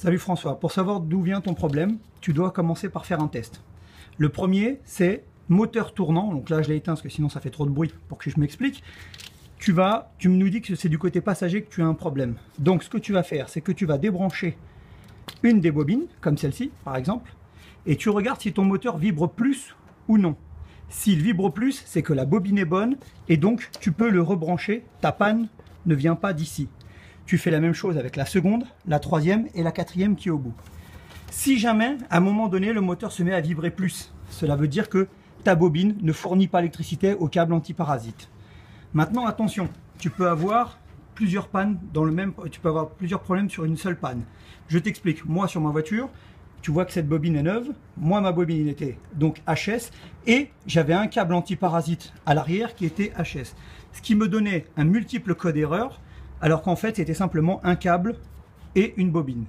Salut François, pour savoir d'où vient ton problème, tu dois commencer par faire un test. Le premier, c'est moteur tournant. Donc là, je l'ai éteint parce que sinon ça fait trop de bruit pour que je m'explique. Tu nous dis que c'est du côté passager que tu as un problème. Donc ce que tu vas faire, c'est que tu vas débrancher une des bobines, comme celle-ci par exemple, et tu regardes si ton moteur vibre plus ou non. S'il vibre plus, c'est que la bobine est bonne et donc tu peux le rebrancher. Ta panne ne vient pas d'ici. Tu fais la même chose avec la seconde, la troisième et la quatrième qui est au bout. Si jamais, à un moment donné, le moteur se met à vibrer plus, cela veut dire que ta bobine ne fournit pas l'électricité au câble antiparasite. Maintenant, attention, tu peux avoir plusieurs pannes tu peux avoir plusieurs problèmes sur une seule panne. Je t'explique. Moi, sur ma voiture, tu vois que cette bobine est neuve. Moi, ma bobine était donc HS et j'avais un câble antiparasite à l'arrière qui était HS, ce qui me donnait un multiple code erreur, alors qu'en fait, c'était simplement un câble et une bobine.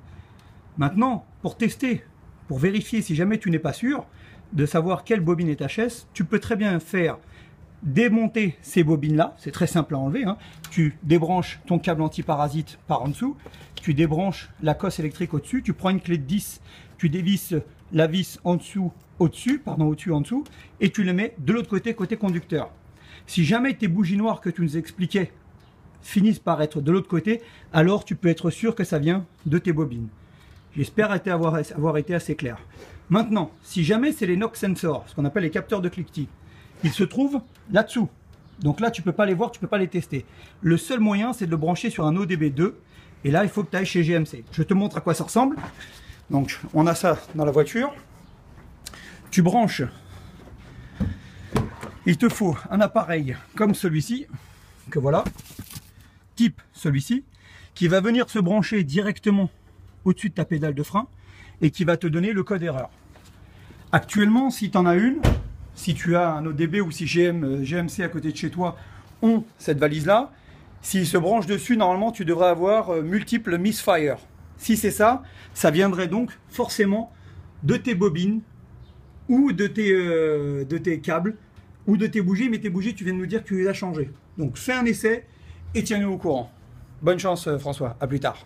Maintenant, pour tester, pour vérifier si jamais tu n'es pas sûr de savoir quelle bobine est HS, tu peux très bien faire démonter ces bobines-là. C'est très simple à enlever, hein. Tu débranches ton câble antiparasite par en dessous, tu débranches la cosse électrique au-dessus, tu prends une clé de 10, tu dévisses la vis en dessous, au-dessus, en dessous, et tu le mets de l'autre côté, côté conducteur. Si jamais tes bougies noires que tu nous expliquais finissent par être de l'autre côté, alors tu peux être sûr que ça vient de tes bobines. J'espère avoir été assez clair. Maintenant, si jamais c'est les knock sensors, ce qu'on appelle les capteurs de cliquetis, ils se trouvent là-dessous. Donc là, tu ne peux pas les voir, tu ne peux pas les tester. Le seul moyen, c'est de le brancher sur un ODB2. Et là, il faut que tu ailles chez GMC. Je te montre à quoi ça ressemble. Donc, on a ça dans la voiture. Tu branches. Il te faut un appareil comme celui-ci, que voilà, type celui-ci, qui va venir se brancher directement au-dessus de ta pédale de frein et qui va te donner le code erreur. Actuellement, si tu en as une, si tu as un ODB ou si GMC à côté de chez toi ont cette valise-là, s'ils se branchent dessus, normalement, tu devrais avoir multiples misfire. Si c'est ça, ça viendrait donc forcément de tes bobines ou de tes câbles ou de tes bougies, mais tes bougies, tu viens de nous dire que tu les as changées. Donc fais un essai et tiens-nous au courant. Bonne chance François, à plus tard.